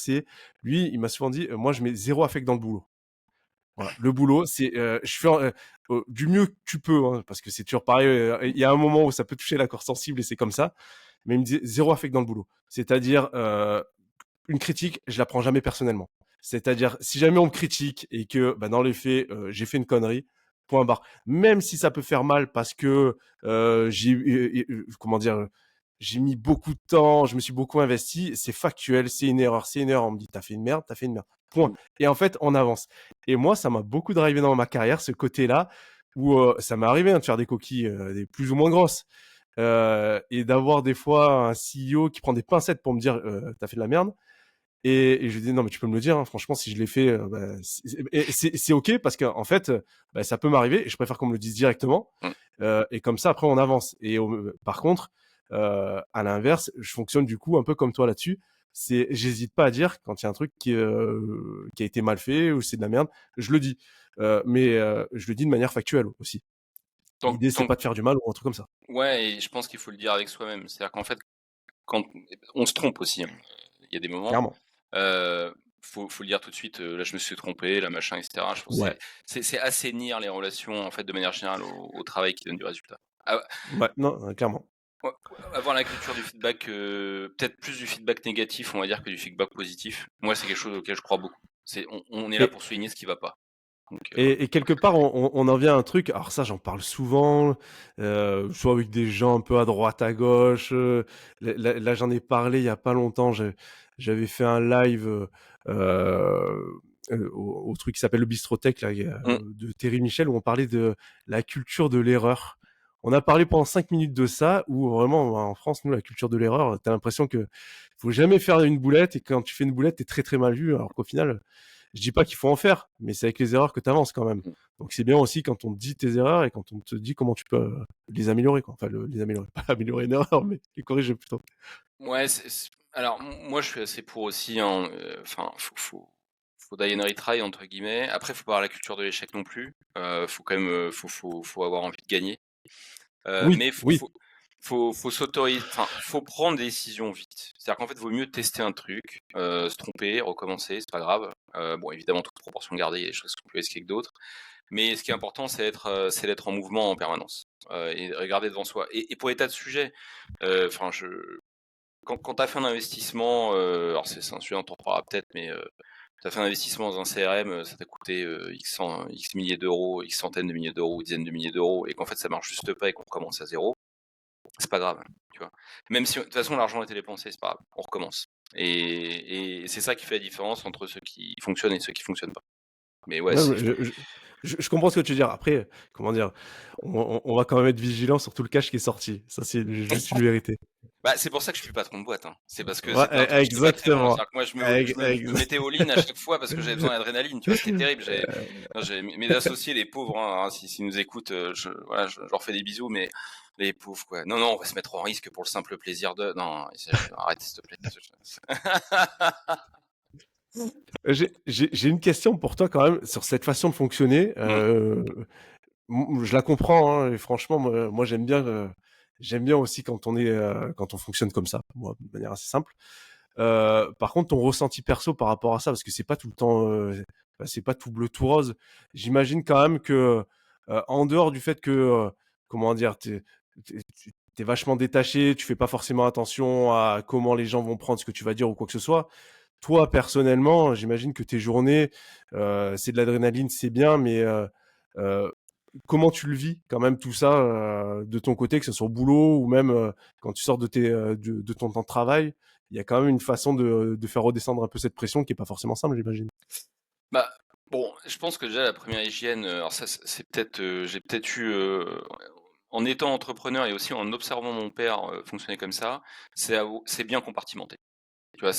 Lui, il m'a souvent dit, moi, je mets zéro affect dans le boulot. Voilà, le boulot, c'est je fais du mieux que tu peux, hein, parce que c'est toujours pareil. Il y a un moment où ça peut toucher la corde sensible et c'est comme ça. Mais il me disait zéro affect dans le boulot. C'est-à-dire une critique, je la prends jamais personnellement. C'est-à-dire si jamais on me critique et que bah, dans les faits j'ai fait une connerie, point barre. Même si ça peut faire mal parce que comment dire, j'ai mis beaucoup de temps, je me suis beaucoup investi, c'est factuel, c'est une erreur, c'est une erreur. On me dit t'as fait une merde, t'as fait une merde. Point. Et en fait, on avance. Et moi, ça m'a beaucoup drivé dans ma carrière, ce côté-là, où ça m'est arrivé de faire des coquilles des plus ou moins grosses. Et d'avoir des fois un CEO qui prend des pincettes pour me dire t'as fait de la merde. Et je lui dis non mais tu peux me le dire, hein, franchement si je l'ai fait, bah, c'est ok parce qu'en fait bah, ça peut m'arriver et je préfère qu'on me le dise directement Mm. et comme ça après on avance. Et par contre à l'inverse je fonctionne du coup un peu comme toi là-dessus. C'est j'hésite pas à dire quand il y a un truc qui a été mal fait ou c'est de la merde, je le dis. Mais je le dis de manière factuelle aussi. Donc, L'idée c'est pas de faire du mal ou un truc comme ça. ouais, et je pense qu'il faut le dire avec soi-même. C'est-à-dire qu'en fait, quand on se trompe aussi, hein. Il y a des moments, Clairement. faut le dire tout de suite. Là, je me suis trompé, là, machin, etc. Je pense que Ouais. c'est assainir les relations en fait de manière générale au travail qui donne du résultat. Ah, Ouais, non, clairement. ouais, avoir la culture du feedback, peut-être plus du feedback négatif, on va dire, que du feedback positif. Moi, c'est quelque chose auquel je crois beaucoup. On est là Et, pour souligner ce qui va pas. Donc, et quelque part, on en vient à un truc. Alors ça, j'en parle souvent, soit avec des gens un peu à droite, à gauche. Là, j'en ai parlé il y a pas longtemps. J'avais fait un live au truc qui s'appelle le Bistrotech là, mm, de Thierry Michel, où on parlait de la culture de l'erreur. On a parlé pendant 5 minutes de ça, où vraiment, en France, nous, la culture de l'erreur, t'as l'impression que faut jamais faire une boulette, et quand tu fais une boulette, t'es très très mal vu, alors qu'au final, je dis pas qu'il faut en faire, mais c'est avec les erreurs que tu avances quand même. mm. Donc c'est bien aussi quand on te dit tes erreurs et quand on te dit comment tu peux les améliorer, quoi. Enfin, les améliorer, pas améliorer une erreur, mais les corriger plutôt. Ouais, alors moi, je suis assez pour aussi, hein. Enfin, faut die and retry entre guillemets. Après, faut pas avoir la culture de l'échec non plus. Faut quand même, faut avoir envie de gagner. Oui, Mais oui, faut s'autoriser, enfin, faut prendre des décisions vite. C'est-à-dire qu'en fait, vaut mieux tester un truc, se tromper, recommencer, c'est pas grave. Bon, évidemment, toute proportion gardée, il y a des choses qui sont plus risquées que d'autres. Mais ce qui est important, c'est d'être en mouvement en permanence et de regarder devant soi. Et pour les tas de sujets, enfin, quand tu as fait un investissement, alors c'est un sujet dont on reparlera peut-être, mais tu as fait un investissement dans un CRM, ça t'a coûté X milliers d'euros, X centaines de milliers d'euros, ou dizaines de milliers d'euros, et qu'en fait ça marche juste pas et qu'on recommence à zéro, c'est pas grave, tu vois. Même si de toute façon l'argent a été dépensé, c'est pas grave, on recommence. Et c'est ça qui fait la différence entre ceux qui fonctionnent et ceux qui fonctionnent pas. Mais ouais, ouais, je comprends ce que tu veux dire. Après, comment dire, on va quand même être vigilant sur tout le cash qui est sorti. Ça, c'est juste une vérité. bah, c'est pour ça que je suis patron de boîte, hein. C'est parce que Ouais, c'était un truc qui était pas très bon. exactement. C'est-à-dire que moi, je me Ex- mettais au lean à chaque fois parce que j'avais besoin d'adrénaline. Tu vois, c'était terrible. Non, mes associés, les pauvres, hein, s'ils nous écoutent, voilà, je leur fais des bisous, mais les pauvres, quoi. Non, non, on va se mettre en risque pour le simple plaisir de. Non, arrête, s'il te plaît. J'ai une question pour toi quand même sur cette façon de fonctionner. Mm. Je la comprends, hein, et franchement, moi j'aime bien aussi quand on fonctionne comme ça, moi, de manière assez simple. Par contre, ton ressenti perso par rapport à ça, parce que c'est pas tout le temps, bah, c'est pas tout bleu, tout rose. J'imagine quand même que, en dehors du fait que, comment dire, t'es vachement détaché, tu fais pas forcément attention à comment les gens vont prendre ce que tu vas dire ou quoi que ce soit. Toi, personnellement, j'imagine que tes journées, c'est de l'adrénaline, c'est bien, mais euh, comment tu le vis quand même tout ça de ton côté, que ce soit au boulot ou même quand tu sors de ton temps de travail, il y a quand même une façon de faire redescendre un peu cette pression qui est pas forcément simple, j'imagine. Bah, bon, je pense que déjà la première hygiène, alors ça, c'est peut-être, j'ai peut-être eu, en étant entrepreneur et aussi en observant mon père fonctionner comme ça, c'est bien compartimenter. Tu vois,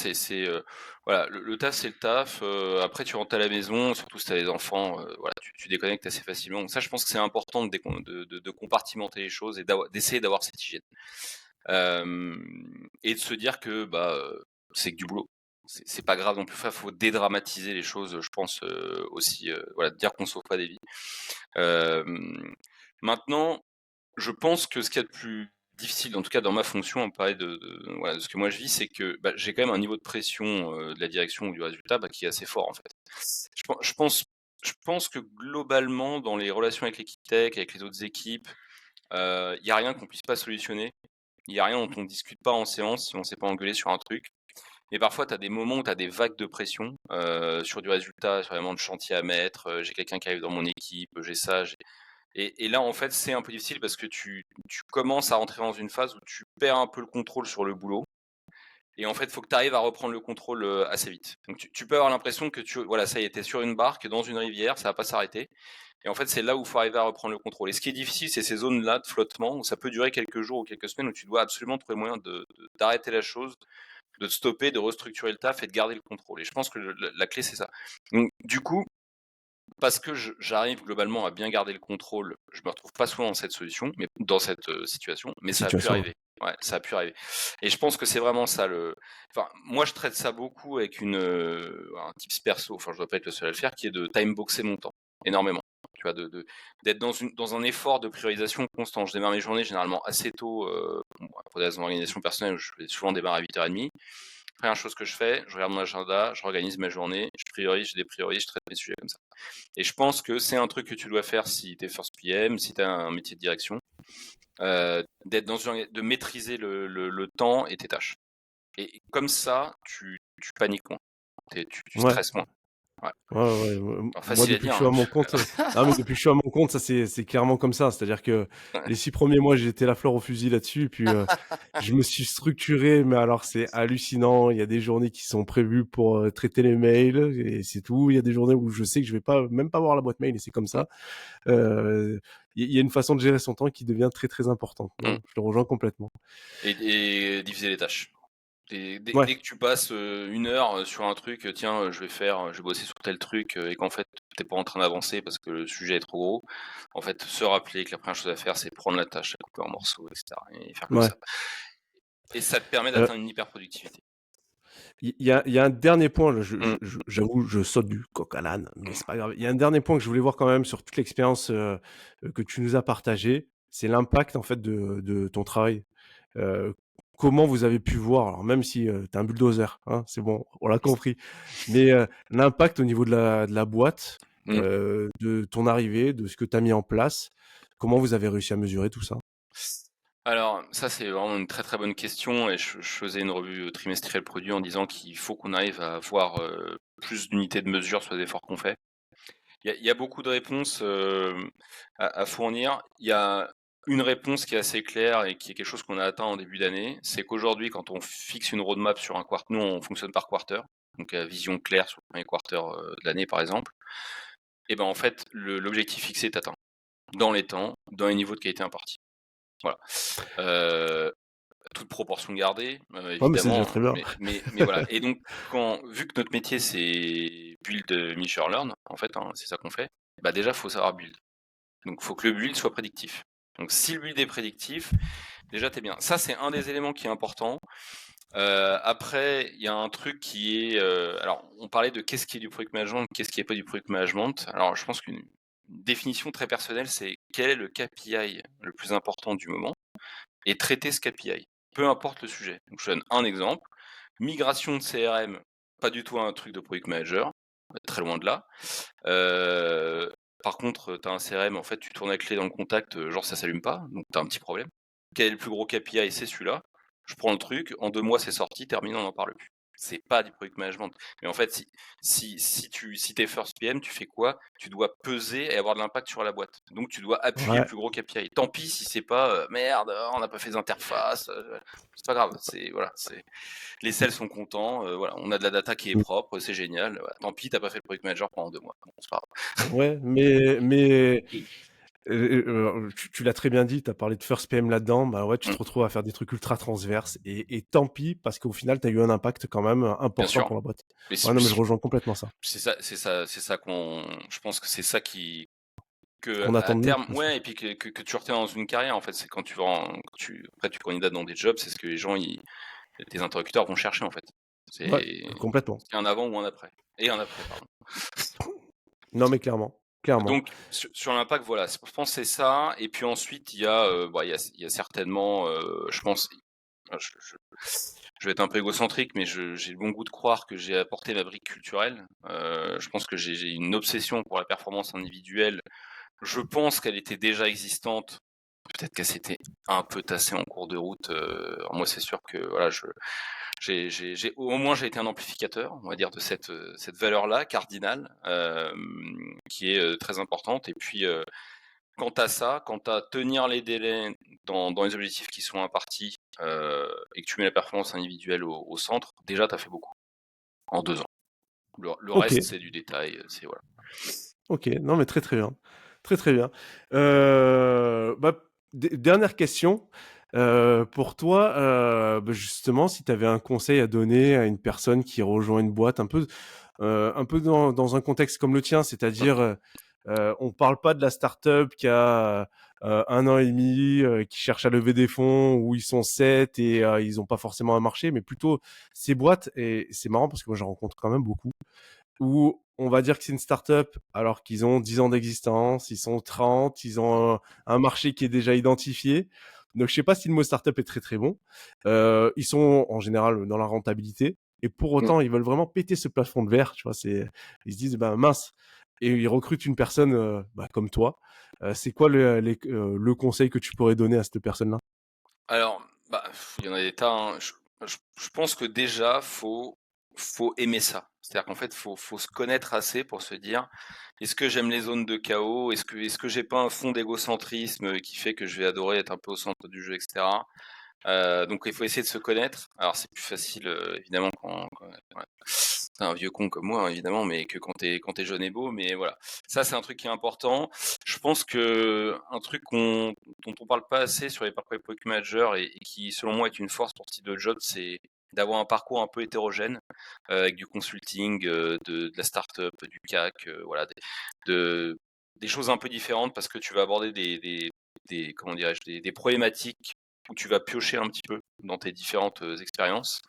voilà, le taf, c'est le taf. Après, tu rentres à la maison, surtout si tu as des enfants, voilà, tu déconnectes assez facilement. Donc ça, je pense que c'est important de compartimenter les choses et d'essayer d'avoir cette hygiène. Et de se dire que bah, c'est que du boulot. C'est pas grave non plus. Il faut dédramatiser les choses, je pense aussi. Voilà, de dire qu'on sauve pas des vies. Euh, Maintenant, je pense que ce qu'il y a de plus difficile, en tout cas dans ma fonction, on parlait voilà, de ce que moi je vis, c'est que bah, j'ai quand même un niveau de pression de la direction ou du résultat bah, qui est assez fort en fait. Je pense, je pense que globalement, dans les relations avec l'équipe tech, avec les autres équipes, il y a rien qu'on puisse pas solutionner. Il y a rien dont on discute pas en séance si on s'est pas engueulé sur un truc. Et parfois, tu as des moments où tu as des vagues de pression sur du résultat, sur vraiment de chantier à mettre. J'ai quelqu'un qui arrive dans mon équipe, j'ai ça. Et là, en fait, c'est un peu difficile parce que tu commences à rentrer dans une phase où tu perds un peu le contrôle sur le boulot. Et en fait, il faut que tu arrives à reprendre le contrôle assez vite. Donc, tu peux avoir l'impression que voilà, ça y est, t'es sur une barque, dans une rivière, ça va pas s'arrêter. Et en fait, c'est là où il faut arriver à reprendre le contrôle. Et ce qui est difficile, c'est ces zones-là de flottement où ça peut durer quelques jours ou quelques semaines où tu dois absolument trouver moyen d'arrêter la chose, de te stopper, de restructurer le taf et de garder le contrôle. Et je pense que la clé, c'est ça. Donc, du coup, parce que j'arrive globalement à bien garder le contrôle, je me retrouve pas souvent dans cette solution, mais dans cette situation, mais ça a pu arriver. Ouais, ça a pu arriver. Et je pense que c'est vraiment ça Enfin, moi, je traite ça beaucoup avec un tips perso. Enfin, je dois pas être le seul à le faire, qui est de timeboxer mon temps énormément. Tu vois, d'être dans un effort de priorisation constant. Je démarre mes journées généralement assez tôt, pour des raisons d'organisation personnelle, je vais souvent démarrer à 8h30. Première chose que je fais, je regarde mon agenda, je organise ma journée, je priorise, je dépriorise, je traite mes sujets comme ça. Et je pense que c'est un truc que tu dois faire si tu es first PM, si tu as un métier de direction, de maîtriser le temps et tes tâches. Et comme ça, tu paniques moins, tu stresses moins. Ouais. Facile Moi, depuis que je suis à mon compte, depuis que je suis à mon compte, ça c'est clairement comme ça. C'est-à-dire que les 6 premiers mois, j'étais la fleur au fusil là-dessus. Et puis, je me suis structuré, mais alors c'est hallucinant. Il y a des journées qui sont prévues pour traiter les mails et c'est tout. Il y a des journées où je sais que je vais même pas voir la boîte mail et c'est comme ça. Il y a une façon de gérer son temps qui devient très très importante. Je le rejoins complètement. Et diviser les tâches. Dès que tu passes 1 heure sur un truc, tiens, je vais bosser sur tel truc, et qu'en fait, t'es pas en train d'avancer parce que le sujet est trop gros, en fait, se rappeler que la première chose à faire, c'est prendre la tâche, la couper en morceaux, etc. et faire comme ça. Et ça te permet d'atteindre une hyper-productivité. Il y a un dernier point, j'avoue, je saute du coq à l'âne, mais c'est pas grave. Il y a un dernier point que je voulais voir quand même sur toute l'expérience que tu nous as partagée, c'est l'impact en fait de ton travail. Comment vous avez pu voir, alors même si tu es un bulldozer, hein, c'est bon, on l'a compris, mais l'impact au niveau de la boîte, de ton arrivée, de ce que tu as mis en place, comment vous avez réussi à mesurer tout ça? Alors, ça, c'est vraiment une très très bonne question. Et je faisais une revue trimestrielle produit en disant qu'il faut qu'on arrive à avoir plus d'unités de mesure sur les efforts qu'on fait. Il y a beaucoup de réponses à fournir. Il y a une réponse qui est assez claire et qui est quelque chose qu'on a atteint en début d'année. C'est qu'aujourd'hui, quand on fixe une roadmap sur un quarter, nous, on fonctionne par quarter, donc vision claire sur le premier quarter de l'année, par exemple. Et ben en fait, l'objectif fixé est atteint dans les temps, dans les niveaux de qualité impartis. Voilà. Toute proportion gardée, évidemment. Mais c'est déjà très bien. Mais voilà. Et donc, vu que notre métier c'est build, measure, learn, en fait, c'est ça qu'on fait. Bah déjà, faut savoir build. Donc, faut que le build soit prédictif. Donc, si le build est prédictif, déjà t'es bien. Ça, c'est un des éléments qui est important. Après, il y a un truc qui est, alors, on parlait de qu'est-ce qui est du product management, qu'est-ce qui est pas du product management. Alors, je pense qu'une définition très personnelle, c'est quel est le KPI le plus important du moment et traiter ce KPI, peu importe le sujet. Donc, je donne un exemple. Migration de CRM, pas du tout un truc de product manager, très loin de là. Par contre, tu as un CRM, en fait, tu tournes la clé dans le contact, genre ça s'allume pas, donc tu as un petit problème. Quel est le plus gros KPI? C'est celui-là. Je prends le truc, en 2 mois c'est sorti, terminé, on n'en parle plus. C'est pas du product management. Mais en fait, si t'es first PM, tu fais quoi? Tu dois peser et avoir de l'impact sur la boîte. Donc tu dois appuyer le plus gros KPI. Tant pis si c'est pas merde, on n'a pas fait les interfaces. C'est pas grave. Les sales sont contents. Voilà, on a de la data qui est propre, c'est génial. Voilà. Tant pis, t'as pas fait le product manager pendant 2 mois. Bon, c'est pas grave. Ouais, mais tu l'as très bien dit, tu as parlé de First PM là-dedans, bah ouais, tu te retrouves à faire des trucs ultra transverses et tant pis parce qu'au final, tu as eu un impact quand même important pour la boîte. Mais je rejoins complètement ça. C'est ça je pense que c'est ça qu'on attend à terme, et puis que tu retiens dans une carrière en fait, c'est quand après tu candidates dans des jobs, c'est ce que les gens, tes interlocuteurs vont chercher en fait. C'est complètement. un avant ou un après. Et un après, pardon. Non mais clairement. Donc sur l'impact, voilà, je pense que c'est ça. Et puis ensuite il y a certainement, je pense, je vais être un peu égocentrique, mais j'ai le bon goût de croire que j'ai apporté ma brique culturelle. Je pense que j'ai une obsession pour la performance individuelle. Je pense qu'elle était déjà existante. Peut-être qu'elle s'était un peu tassée en cours de route. Moi, c'est sûr que voilà, au moins j'ai été un amplificateur, on va dire, de cette valeur-là cardinale, qui est très importante. Et puis, quant à ça, quant à tenir les délais dans les objectifs qui sont impartis, et que tu mets la performance individuelle au centre, déjà, tu as fait beaucoup en 2 ans. Le Ok, reste, c'est du détail. C'est voilà. ok. Non, mais très très bien. Très très bien. Bah, dernière question. Pour toi, bah, justement, si tu avais un conseil à donner à une personne qui rejoint une boîte un peu dans un contexte comme le tien, c'est-à-dire, on parle pas de la start-up qui a 1 an et demi, qui cherche à lever des fonds, où ils sont 7 et ils ont pas forcément un marché, mais plutôt ces boîtes, et c'est marrant parce que moi j'en rencontre quand même beaucoup, où on va dire que c'est une start-up alors qu'ils ont 10 ans d'existence, ils sont 30, ils ont un marché qui est déjà identifié. Donc je sais pas si le mot start-up est très très bon. Ils sont en général dans la rentabilité, et pour autant ils veulent vraiment péter ce plafond de verre, tu vois. Ils se disent ben mince, et ils recrutent une personne comme toi. C'est quoi le conseil que tu pourrais donner à cette personne-là? Alors, bah, il y en a des tas, hein. Je pense que déjà, faut aimer ça. C'est-à-dire qu'en fait, faut se connaître assez pour se dire, est-ce que j'aime les zones de chaos? Est-ce que j'ai pas un fond d'égocentrisme qui fait que je vais adorer être un peu au centre du jeu, etc. Donc il faut essayer de se connaître. Alors c'est plus facile, évidemment, ouais, t'es un vieux con comme moi, hein, évidemment, mais que quand t'es jeune et beau. Mais voilà, ça c'est un truc qui est important. Je pense que un truc dont on parle pas assez sur les parcours product managers, et qui selon moi est une force pour ce type de job, c'est d'avoir un parcours un peu hétérogène, avec du consulting, de la start-up, du CAC, voilà, des choses un peu différentes, parce que tu vas aborder comment dirais-je, des problématiques où tu vas piocher un petit peu dans tes différentes expériences,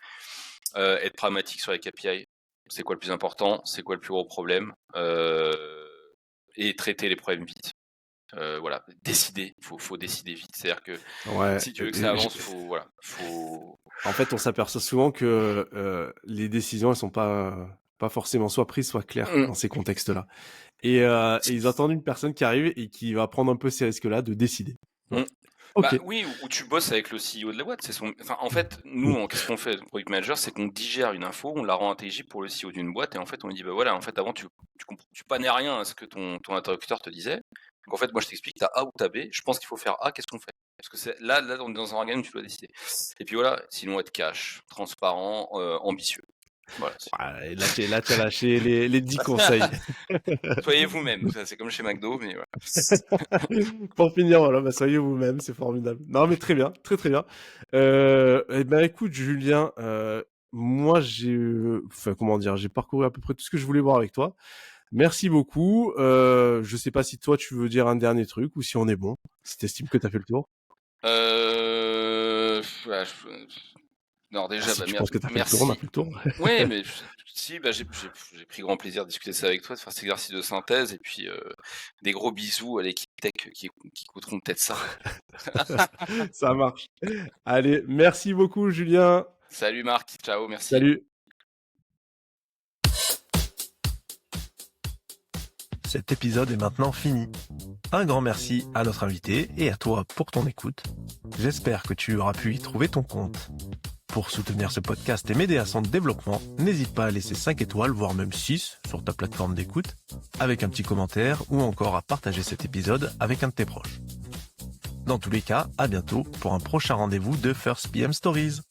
être pragmatique sur les KPI, c'est quoi le plus important, c'est quoi le plus gros problème, et traiter les problèmes vite. Voilà, décider, faut décider vite. C'est-à-dire que Ouais, si tu veux que ça avance, faut. en fait, on s'aperçoit souvent que les décisions, elles sont pas forcément soit prises, soit claires Mmh. dans ces contextes-là. Et ils attendent une personne qui arrive et qui va prendre un peu ces risques-là de décider. Mmh. Ouais. Ok. Bah oui, ou tu bosses avec le CEO de la boîte. Enfin, en fait, nous, qu'est-ce qu'on fait, le product manager, c'est qu'on digère une info, on la rend intelligible pour le CEO d'une boîte, et en fait, on lui dit, bah voilà, en fait, avant, tu pannais rien à ce que ton interlocuteur te disait. Donc en fait, moi, je t'explique, t'as A ou t'as B. Je pense qu'il faut faire A. Qu'est-ce qu'on fait? Parce que là, on est dans un organisme où tu dois décider. Et puis voilà, sinon être cash, transparent, ambitieux. Voilà. Ouais, là, t'as lâché les 10 conseils. Soyez vous-même. Ça, c'est comme chez McDo, mais voilà. Pour finir, voilà, bah, soyez vous-même, c'est formidable. Non, mais très bien, très très bien. Eh ben, écoute, Julien, moi, enfin, comment dire, j'ai parcouru à peu près tout ce que je voulais voir avec toi. Merci beaucoup. Je sais pas si toi, tu veux dire un dernier truc ou si on est bon, si t'estimes que t'as fait le tour. Ouais, non, déjà, Si bah, tu penses que t'as fait le tour, on a merci. fait le tour. Ouais, mais si, bah, j'ai pris grand plaisir de discuter ça avec toi, de faire cet exercice de synthèse, et puis des gros bisous à l'équipe tech qui écouteront peut-être ça. Ça marche. Allez, merci beaucoup, Julien. Salut Marc, ciao, merci. Salut. Cet épisode est maintenant fini. Un grand merci à notre invité et à toi pour ton écoute. J'espère que tu auras pu y trouver ton compte. Pour soutenir ce podcast et m'aider à son développement, n'hésite pas à laisser 5 étoiles, voire même 6 sur ta plateforme d'écoute, avec un petit commentaire, ou encore à partager cet épisode avec un de tes proches. Dans tous les cas, à bientôt pour un prochain rendez-vous de First PM Stories.